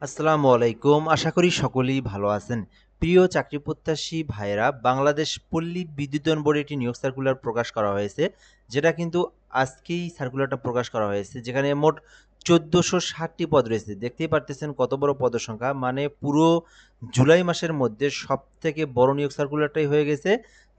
আসসালামু আলাইকুম। আশা করি সকলেই ভালো আছেন। প্রিয় চাকরি প্রত্যাশী ভাইয়েরা, বাংলাদেশ পল্লী বিদ্যুতায়ন বোর্ডে একটি নিয়োগ সার্কুলার প্রকাশ করা হয়েছে। যেটা কিন্তু আজকেই সার্কুলারটা প্রকাশ করা হয়েছে। যেখানে মোট ১৪৬০ টি পদ রয়েছে। দেখতেই পারতেছেন কত বড় পদের সংখ্যা। মানে পুরো জুলাই মাসের মধ্যে সবথেকে বড় নিয়োগ সার্কুলারটাই হয়ে গেছে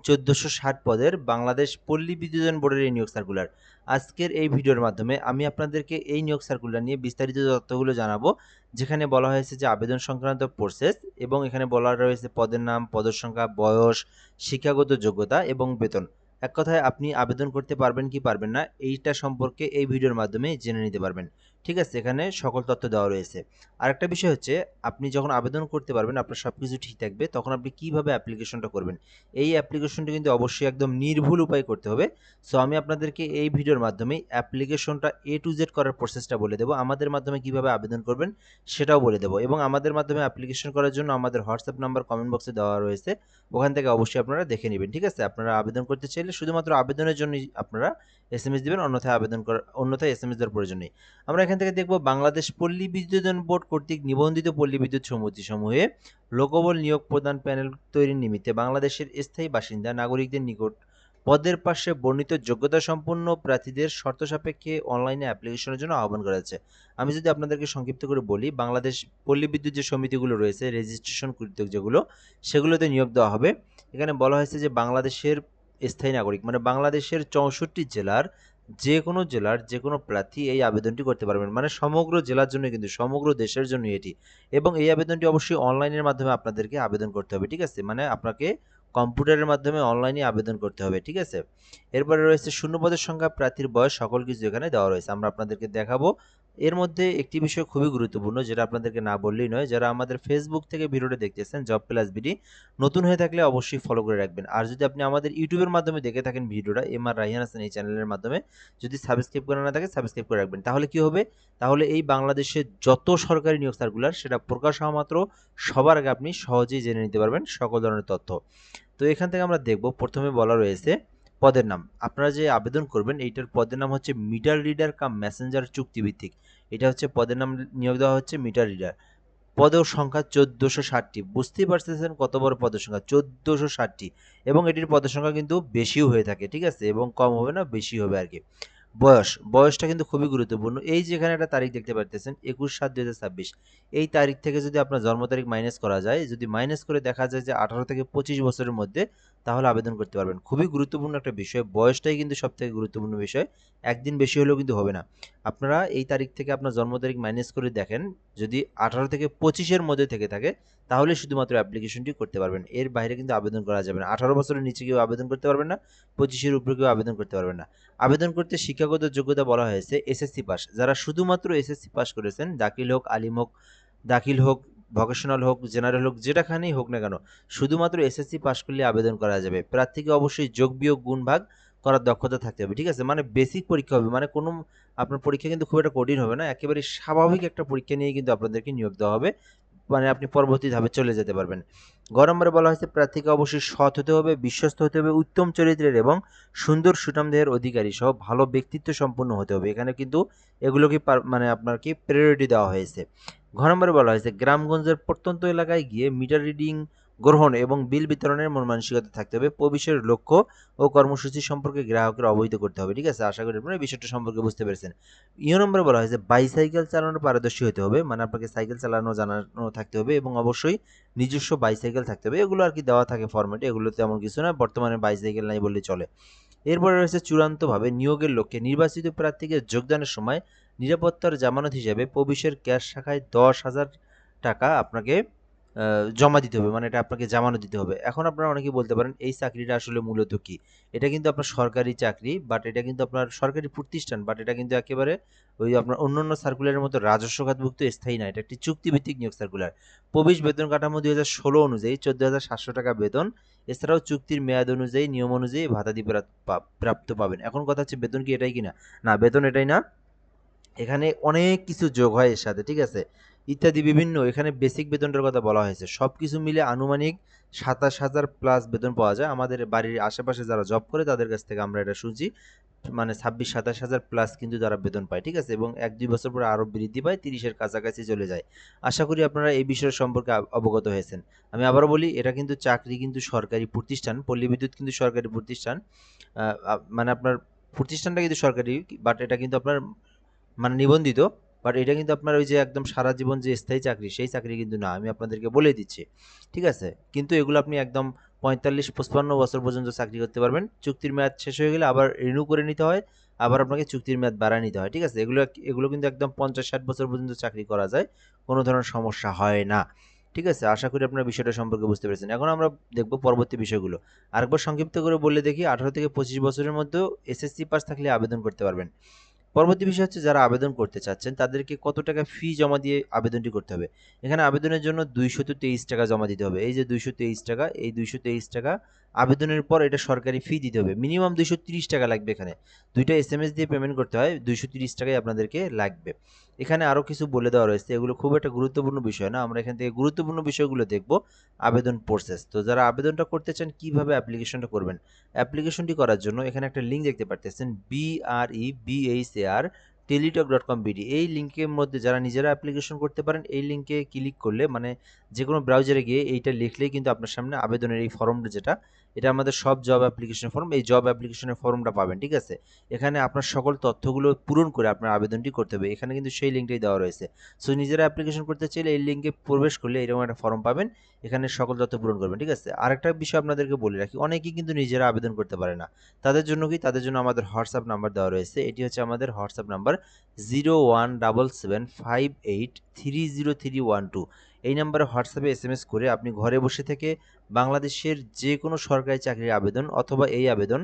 ১৪৬০ পদের বাংলাদেশ পল্লী বিদ্যুতায়ন বোর্ডের এই নিয়োগ সার্কুলার। আজকের এই ভিডিওর মাধ্যমে আমি আপনাদেরকে এই নিয়োগ সার্কুলার নিয়ে বিস্তারিত তথ্যগুলো জানাবো। যেখানে বলা হয়েছে যে আবেদন সংক্রান্ত প্রসেস এবং এখানে বলা রয়েছে পদের নাম, পদের সংখ্যা, বয়স, শিক্ষাগত যোগ্যতা এবং বেতন। এক কথায় আপনি আবেদন করতে পারবেন কি পারবেন না এইটা সম্পর্কে এই ভিডিওর মাধ্যমে জেনে নিতে পারবেন। ঠিক আছে, এখানে সকল তথ্য দেওয়া রয়েছে। আরেকটা বিষয় হচ্ছে, আপনি যখন আবেদন করতে পারবেন, আপনার সব কিছু ঠিক থাকবে, তখন আপনি কিভাবে অ্যাপ্লিকেশনটা করবেন। এই অ্যাপ্লিকেশনটা কিন্তু অবশ্যই একদম নির্ভুল উপায়ে করতে হবে। সো আমি আপনাদেরকে এই ভিডিওর মাধ্যমে অ্যাপ্লিকেশনটা A to Z করার প্রসেসটা বলে দেবো। আমাদের মাধ্যমে কিভাবে আবেদন করবেন সেটাও বলে দেবো, এবং আমাদের মাধ্যমে অ্যাপ্লিকেশন করার জন্য আমাদের হোয়াটসঅ্যাপ নাম্বার কমেন্ট বক্সে দেওয়া রয়েছে। ওখান থেকে অবশ্যই আপনারা দেখে নেবেন। ঠিক আছে, আপনারা আবেদন করতে চাইলে শুধুমাত্র আবেদনের জন্যই আপনারা এসএমএস দিবেন, অন্যথায় এসএমএস দেওয়ার প্রয়োজন নেই। আমরা এখান থেকে দেখব, বাংলাদেশ পল্লী বিদ্যুতায়ন বোর্ড কর্তৃক নিবন্ধিত পল্লী বিদ্যুৎ সমিতি সমূহে লোকবল নিয়োগ প্রদান প্যানেল তৈরির নিমিত্তে বাংলাদেশের স্থায়ী বাসিন্দা নাগরিকদের নিকট পদের পাশে বর্ণিত যোগ্যতা সম্পন্ন প্রার্থীদের শর্ত সাপেক্ষে অনলাইনে অ্যাপ্লিকেশনের জন্য আহ্বান করা যাচ্ছে। আমি যদি আপনাদেরকে সংক্ষিপ্ত করে বলি, বাংলাদেশ পল্লী বিদ্যুৎ যে সমিতিগুলো রয়েছে, রেজিস্ট্রেশন কর্তৃক যেগুলো, সেগুলোতে নিয়োগ দেওয়া হবে। এখানে বলা হয়েছে যে বাংলাদেশের স্থায়ী নাগরিক মানে বাংলাদেশের ৬৪ জেলার যে কোনো প্রার্থী এই আবেদনটি করতে পারবেন। মানে সমগ্র জেলার জন্য, কিন্তু সমগ্র দেশের জন্য এটি। এবং এই আবেদনটি অবশ্যই অনলাইনের মাধ্যমে আপনাদেরকে আবেদন করতে হবে। ঠিক আছে, মানে আপনাকে কম্পিউটারের মাধ্যমে অনলাইনে আবেদন করতে হবে। ঠিক আছে, এরপরে রয়েছে শূন্যপদের সংখ্যা, প্রার্থীর বয়স, সকল কিছু এখানে দেওয়া রয়েছে। আমরা আপনাদেরকে দেখাবো। এর মধ্যে একটি বিষয় খুবই গুরুত্বপূর্ণ, যেটা আপনাদেরকে না বললেই নয়। যারা আমাদের ফেসবুক থেকে ভিডিওটা দেখতেছেন, জব প্লাস বিডি, নতুন হয়ে থাকলে অবশ্যই ফলো করে রাখবেন। আর যদি আপনি আমাদের ইউটিউবের মাধ্যমে দেখে থাকেন ভিডিওটা, MR রায়হান হাসান এই চ্যানেলের মাধ্যমে, যদি সাবস্ক্রাইব করা না থাকে সাবস্ক্রাইব করে রাখবেন। তাহলে কি হবে, তাহলে এই বাংলাদেশের যত সরকারি নিয়োগ সার্কুলার সেটা প্রকাশ হওয়া মাত্র সবার আগে আপনি সহজেই জেনে নিতে পারবেন সকল ধরনের তথ্য। তো এখান থেকে আমরা দেখব, প্রথমে বলা রয়েছে পদের নাম। আপনারা যে আবেদন করবেন এইটার পদের নাম হচ্ছে মিটার রিডার কাম মেসেঞ্জার চুক্তিভিত্তিক। এটা হচ্ছে পদের নাম, নিয়োগ দেওয়া হচ্ছে মিটার রিডার। পদের সংখ্যা ১৪৬০টি। বুঝতেই পারতেছেন কত বড় পদের সংখ্যা, ১৪৬০টি। এবং এটির পদের সংখ্যা কিন্তু বেশিও হয়ে থাকে। ঠিক আছে, এবং কম হবে না, বেশি হবে আর কি। বয়সটা কিন্তু খুবই গুরুত্বপূর্ণ। এই যে এখানে একটা তারিখ দেখতে পারতেছেন, ২১/৭/২০২৬। এই তারিখ থেকে যদি আপনার জন্ম তারিখ মাইনাস করা যায়, যদি মাইনাস করে দেখা যায় যে ১৮ থেকে ২৫ বছরের মধ্যে, তাহলে আবেদন করতে পারবেন। খুবই গুরুত্বপূর্ণ একটা বিষয়, বয়সটাই কিন্তু সবথেকে গুরুত্বপূর্ণ বিষয়। একদিন বেশি হলেও কিন্তু হবে না। আপনারা এই তারিখ থেকে আপনার জন্ম তারিখ মাইনাস করে দেখেন, যদি ১৮ থেকে ২৫ এর মধ্যে থেকে থাকে, তাহলে শুধুমাত্র অ্যাপ্লিকেশনটি করতে পারবেন। এর বাইরে কিন্তু আবেদন করা যাবে না। ১৮ বছরের নিচে কেউ আবেদন করতে পারবেন না, ২৫ এর উপরে কেউ আবেদন করতে পারবেন না। আবেদন করতে শিক্ষাগত যোগ্যতা বলা হয়েছে এসএসসি পাস। যারা শুধুমাত্র এসএসসি পাস করেছেন, দাখিল হোক, আলিম হোক, দাখিল হোক, ভোকেশনাল হোক, জেনারেল হোক, যেটাখানেই হোক না কেন, শুধুমাত্র এসএসসি পাস করলে আবেদন করা যাবে। প্রার্থীকে অবশ্যই যোগ বিয়োগ গুণ ভাগ করার দক্ষতা থাকতে হবে। ঠিক আছে, মানে বেসিক পরীক্ষা হবে, মানে কোনো আপনার পরীক্ষা কিন্তু খুব একটা কঠিন হবে না, একেবারে স্বাভাবিক একটা পরীক্ষা নিয়ে কিন্তু আপনাদেরকে নিয়োগ দেওয়া হবে। মানে আপনি পরবর্তী ধাপে চলে যেতে পারবেন। গ নম্বরে বলা হয়েছে প্রার্থীকে অবশ্যই সৎ হতে হবে, বিশ্বস্ত হতে হবে, উত্তম চরিত্রের এবং সুন্দর সুঠাম দেহের অধিকারী সহ ভালো ব্যক্তিত্ব সম্পন্ন হতে হবে। এখানে কিন্তু এগুলোকে মানে আপনার কি প্রায়োরিটি দেওয়া হয়েছে। ঘ নম্বরে বলা হয়েছে গ্রামগঞ্জের প্রত্যন্ত এলাকায় গিয়ে মিটার রিডিং গ্রহণ এবং বিল বিতরণের মন মানসিকতা থাকতে হবে। প্রবেশের লক্ষ্য ও কর্মসূচি সম্পর্কে গ্রাহকের অবহিত করতে হবে। ঠিক আছে, আশা করি আপনারা এই বিষয়টা সম্পর্কে বুঝতে পেরেছেন। ইউ নম্বরে বলা হয়েছে বাইসাইকেল চালানোর পারদর্শী হতে হবে, মানে আপনাকে সাইকেল চালানো জানানো থাকতে হবে, এবং অবশ্যই নিজস্ব বাইসাইকেল থাকতে হবে। এগুলো আর কি দেওয়া থাকে ফরম্যাটে, এগুলো তেমন কিছু না, বর্তমানে বাইসাইকেল নাই বললেই চলে। এরপরে রয়েছে চূড়ান্তভাবে নিয়োগের লক্ষ্যে নির্বাচিত প্রার্থীকে যোগদানের সময় নিরাপত্তার জামানত হিসেবে প্রবিশের ক্যাশ শাখায় ১০,০০০ টাকা আপনাকে জমা দিতে হবে, মানে এটা আপনাকে জামানত দিতে হবে। এখন আপনারা অনেকেই বলতে পারেন এই চাকরিটা আসলে মূলত কি। এটা কিন্তু আপনার সরকারি চাকরি, বাট এটা কিন্তু আপনার সরকারি প্রতিষ্ঠান, বাট এটা কিন্তু একেবারে ওই আপনার অন্যান্য সার্কুলারের মতো রাজস্ব খাতভুক্ত স্থায়ী না, এটা একটি চুক্তিভিত্তিক নিয়োগ সার্কুলার। প্রবেশ বেতন কাঠামো ২০১৬ অনুযায়ী ১৪,৭০০ টাকা বেতন। এছাড়াও চুক্তির মেয়াদ অনুযায়ী, নিয়ম অনুযায়ী ভাতাদি প্রাপ্ত পাবেন। এখন কথা হচ্ছে বেতন কি এটাই কিনা? না, বেতন এটাই না, এখানে অনেক কিছু যোগ হয় এর সাথে। ঠিক আছে, ইত্যাদি বিভিন্ন, এখানে বেসিক বেতনটার কথা বলা হয়েছে। সব কিছু মিলে আনুমানিক ২৭,০০০ প্লাস বেতন পাওয়া যায়। আমাদের বাড়ির আশেপাশে যারা জব করে তাদের কাছ থেকে আমরা এটা শুনছি। মানে 26-27 হাজার প্লাস কিন্তু তারা বেতন পায়, ঠিক আছে, এবং 1-2 বছর পরে আরও বৃদ্ধি পায়, 30-এর কাছাকাছি চলে যায়। আশা করি আপনারা এই বিষয় সম্পর্কে অবগত হয়েছেন। আমি আবারও বলি, এটা কিন্তু চাকরি কিন্তু সরকারি প্রতিষ্ঠান, পল্লী বিদ্যুৎ কিন্তু সরকারি প্রতিষ্ঠান। মানে আপনার প্রতিষ্ঠানটা কিন্তু সরকারি, বাট এটা কিন্তু আপনার মানে নিবন্ধিত, বাট এটা কিন্তু আপনার ওই যে একদম সারা জীবন যে স্থায়ী চাকরি, সেই চাকরি কিন্তু না, আমি আপনাদেরকে বলে দিচ্ছি, ঠিক আছে। কিন্তু এগুলো আপনি একদম 45-55 বছর পর্যন্ত চাকরি করতে পারবেন। চুক্তির মেয়াদ শেষ হয়ে গেলে আবার রিনিউ করে নিতে হয়, আবার আপনাকে চুক্তির মেয়াদ বাড়ায় নিতে হয়, ঠিক আছে। এগুলো এগুলো কিন্তু একদম 50-60 বছর পর্যন্ত চাকরি করা যায়, কোনো ধরনের সমস্যা হয় না, ঠিক আছে। আশা করি আপনার বিষয়টা সম্পর্কে বুঝতে পেরেছেন। এখন আমরা দেখব পরবর্তী বিষয়গুলো। আরেকবার সংক্ষিপ্ত করে বলে দেখি, 18-25 বছরের মধ্যেও এসএসসি পাস থাকলে আবেদন করতে পারবেন। পরবর্তী বিষয় হচ্ছে, যারা আবেদন করতে চাচ্ছেন তাদেরকে কত টাকা ফি জমা দিয়ে আবেদনটি করতে হবে। এখানে আবেদনের জন্য 223 টাকা জমা দিতে হবে। এই যে 223 টাকা, এই 223 টাকা আবেদনের পর এটা সরকারি ফি দিতে হবে। মিনিমাম 230 টাকা লাগবে। এখানে দুইটা এসএমএস দিয়ে পেমেন্ট করতে হয়, 230 টাকাই আপনাদেরকে লাগবে। এখানে আরও কিছু বলে দেওয়া রয়েছে, এগুলো খুব একটা গুরুত্বপূর্ণ বিষয় না, আমরা এখান থেকে গুরুত্বপূর্ণ বিষয়গুলো দেখব। আবেদন প্রসেস, তো যারা আবেদনটা করতে চান কিভাবে অ্যাপ্লিকেশনটা করবেন। অ্যাপ্লিকেশনটি করার জন্য এখানে একটা লিঙ্ক দেখতে পারতেছেন, BREBHAR টেলিটক.com.bd। এই লিঙ্কের মধ্যে যারা নিজেরা অ্যাপ্লিকেশন করতে পারেন, এই লিঙ্কে ক্লিক করলে মানে যে কোনো ব্রাউজারে গিয়ে এইটা লিখলেই কিন্তু আপনার সামনে আবেদনের এই ফর্মটা, যেটা এটা আমাদের সব জব অ্যাপ্লিকেশন ফর্ম, এই জব অ্যাপ্লিকেশনের ফর্মটা পাবেন, ঠিক আছে। এখানে আপনার সকল তথ্যগুলো পূরণ করে আপনার আবেদনটি করতে হবে। এখানে কিন্তু সেই লিঙ্কটাই দেওয়া রয়েছে। সো নিজেরা অ্যাপ্লিকেশন করতে চাইলে এই লিঙ্কে প্রবেশ করলে এরকম একটা ফর্ম পাবেন, এখানে সকল তথ্য পূরণ করবেন, ঠিক আছে। আরেকটা বিষয় আপনাদেরকে বলে রাখি, অনেকেই কিন্তু নিজেরা আবেদন করতে পারে না। তাদের জন্য কি, তাদের জন্য আমাদের হোয়াটসঅ্যাপ নাম্বার দেওয়া রয়েছে। এটি হচ্ছে আমাদের হোয়াটসঅ্যাপ নাম্বার 017758303112। এই নাম্বারে হোয়াটসঅ্যাপে এসএমএস করে আপনি ঘরে বসে থেকে বাংলাদেশের যে কোনো সরকারি চাকরির আবেদন অথবা এই আবেদন,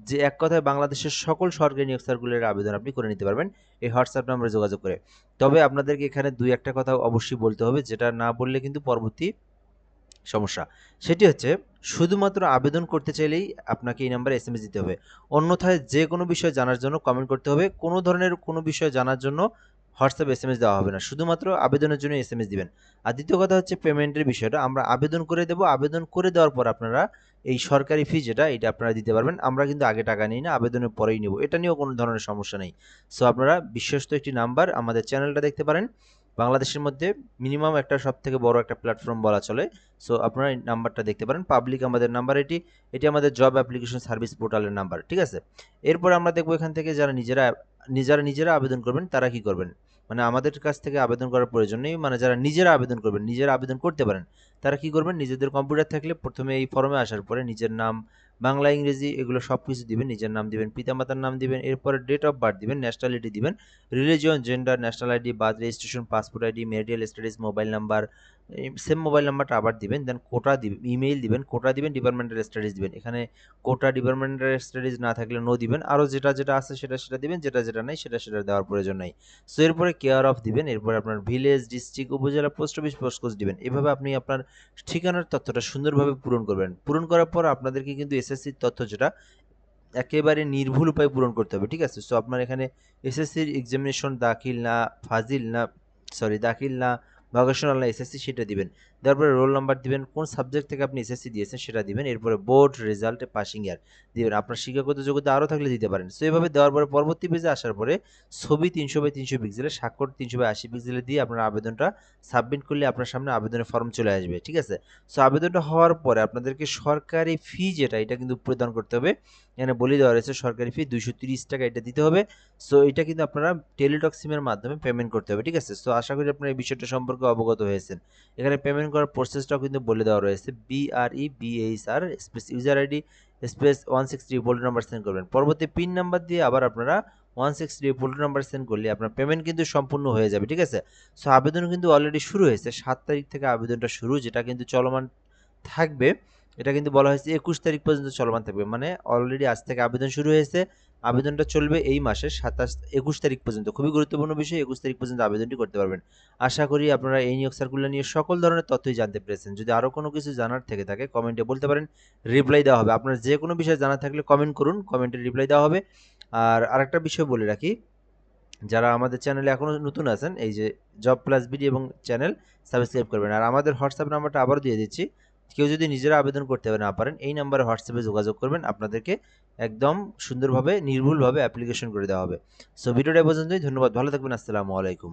যে এক কথায় বাংলাদেশের সকল সরকারি নিয়োগ সার্কুলারের আবেদন আপনি করে নিতে পারবেন এই হোয়াটসঅ্যাপ নাম্বারে যোগাযোগ করে। তবে আপনাদেরকে এখানে দুই একটা কথা অবশ্যই বলতে হবে, যেটা না বললে কিন্তু পরবর্তী সমস্যা। সেটি হচ্ছে, শুধুমাত্র আবেদন করতে চাইলেই আপনাকে এই নাম্বারে এসএমএস দিতে হবে। অন্যথায় যে কোনো বিষয় জানার জন্য কমেন্ট করতে হবে। কোনো ধরনের কোনো বিষয় জানার জন্য হোয়াটসঅ্যাপ এসএমএস দেওয়া হবে না। শুধুমাত্র আবেদনের জন্য এসএমএস দিবেন। আর দ্বিতীয় কথা হচ্ছে পেমেন্টের বিষয়টা। আমরা আবেদন করে দেব। আবেদন করে দেওয়ার পর আপনারা এই সরকারি ফি যেটা, এটা আপনারা দিতে পারবেন। আমরা কিন্তু আগে টাকা নিই না, আবেদনের পরেই নিব। এটা নিয়েও কোনো ধরনের সমস্যা নেই। সো আপনারা বিশ্বস্ত একটি নাম্বার, আমাদের চ্যানেলটা দেখতে পারেন। বাংলাদেশের মধ্যে মিনিমাম একটা সবথেকে বড় একটা প্ল্যাটফর্ম বলা চলে। সো আপনারা এই নাম্বারটা দেখতে পারেন, পাবলিক আমাদের নাম্বার এটি। এটি আমাদের জব অ্যাপ্লিকেশন সার্ভিস পোর্টালের নাম্বার, ঠিক আছে। এরপর আমরা দেখব এখান থেকে যারা নিজেরা আবেদন করবেন তারা কি করবেন। মানে আমাদের কাছ থেকে আবেদন করার প্রয়োজন নেই, মানে যারা নিজেরা আবেদন করবেন, নিজেরা আবেদন করতে পারেন, তারা কি করবেন, নিজেদের কম্পিউটার থাকলে প্রথমে এই ফর্মে আসার পরে নিজের নাম, বাংলা ইংরেজি এগুলো সব কিছু দিবেন, নিজের নাম দিবেন, পিতামাতার নাম দিবেন, এরপরে ডেট অফ বার্থ দিবেন, ন্যাশনালিটি দিবেন, religion, gender, national ID, birth registration, passport ID, marital status, mobile number, same mobile নাম্বারটা আবার দিবেন, দেন কোটা দিবেন, ইমেইল দিবেন, কোটা দিবেন, ডিপার্টমেন্টাল স্টাডিজ দিবেন। এখানে কোটা ডিপার্টমেন্টাল স্টাডিজ না থাকলে নো দিবেন, আরও যেটা যেটা আছে সেটা সেটা দিবেন, যেটা যেটা নাই সেটা সেটা দেওয়ার প্রয়োজন নাই। সো এরপরে কেয়ার অফ দিবেন, এরপরে আপনার ভিলেজ, ডিস্ট্রিক্ট, উপজেলা, পোস্ট অফিস, পোস্টকোড দিবেন। এভাবে আপনি আপনার ঠিকানার তথ্যটা সুন্দরভাবে পূরণ করবেন। পূরণ করার পর আপনাদেরকে কিন্তু এসএসসির তথ্য যেটা একেবারে নির্ভুল উপায়ে পূরণ করতে হবে, ঠিক আছে। সো আপনার এখানে এসএসসির এক্সামিনেশন দাখিল না ফাজিল না, সরি দাখিল না ভোকেশনাল না এসএসসি সেটা দিবেন। তারপরে রোল নাম্বার দিবেন, কোন সাবজেক্ট থেকে আপনি এসএসসি দিয়েছেন সেটা দিবেন। এরপরে বোর্ড রেজাল্টে পাসিং ইয়ার দিবেন। আপনার শিক্ষাগত যোগ্যতা আরও থাকলে দিতে পারেন। সো এভাবে দেওয়ার পরে পরবর্তী পেজে আসার পরে ছবি 300x300 পিক্সেলের, স্বাক্ষর 300x80 পিক্সেলে দিয়ে আপনার আবেদনটা সাবমিট করলে আপনার সামনে আবেদনের ফর্ম চলে আসবে, ঠিক আছে। সো আবেদনটা হওয়ার পরে আপনাদেরকে সরকারি ফি যেটা, এটা কিন্তু প্রদান করতে হবে। এখানে বলে দেওয়া রয়েছে সরকারি ফি 230 টাকা, এটা দিতে হবে। সো এটা কিন্তু আপনারা টেলিটক সিমের মাধ্যমে পেমেন্ট করতে হবে, ঠিক আছে। সো আশা করি আপনারা এই বিষয়টা সম্পর্কে অবগত হয়েছেন। এখানে পেমেন্ট করার প্রসেসটাও কিন্তু বলে দেওয়া রয়েছে, BREBHAR space user ID space 163 poultry number send করবেন। পরবর্তী পিন নাম্বার দিয়ে আবার আপনারা 163 পোল্ট্রি নাম্বার সেন্ড করলে আপনার পেমেন্ট কিন্তু সম্পূর্ণ হয়ে যাবে, ঠিক আছে। সো আবেদন কিন্তু অলরেডি শুরু হয়েছে, 7 তারিখ থেকে আবেদনটা শুরু, যেটা কিন্তু চলমান থাকবে। এটা কিন্তু বলা হয়েছে 21 তারিখ পর্যন্ত চলমান থাকবে, মানে অলরেডি আজ থেকে আবেদন শুরু হয়েছে, আবেদনটা চলবে এই মাসের 21 তারিখ পর্যন্ত। খুবই গুরুত্বপূর্ণ বিষয়, 21 তারিখ পর্যন্ত আবেদনটি করতে পারবেন। আশা করি আপনারা এই নিয়োগ সার্কুলার নিয়ে সকল ধরনের তথ্যই জানতে পেরেছেন। যদি আরও কোনো কিছু জানার থেকে থাকে কমেন্টে বলতে পারেন, রিপ্লাই দেওয়া হবে। আপনার যে কোনো বিষয় জানা থাকলে কমেন্ট করুন, কমেন্টে রিপ্লাই দেওয়া হবে। আর আরেকটা বিষয় বলে রাখি, যারা আমাদের চ্যানেলে এখনও নতুন আছেন, এই যে জব প্লাস বিডি এবং চ্যানেল সাবস্ক্রাইব করবেন। আর আমাদের হোয়াটসঅ্যাপ নাম্বারটা আবারও দিয়ে দিচ্ছি, কেউ যদি নিজেরা আবেদন করতে না পারেন, এই নাম্বারে হোয়াটসঅ্যাপে যোগাযোগ করবেন, আপনাদেরকে একদম সুন্দরভাবে নির্ভুলভাবে অ্যাপ্লিকেশন করে দেওয়া হবে। সো ভিডিওটা এ পর্যন্তই। ধন্যবাদ, ভালো থাকবেন। আসসালামু আলাইকুম।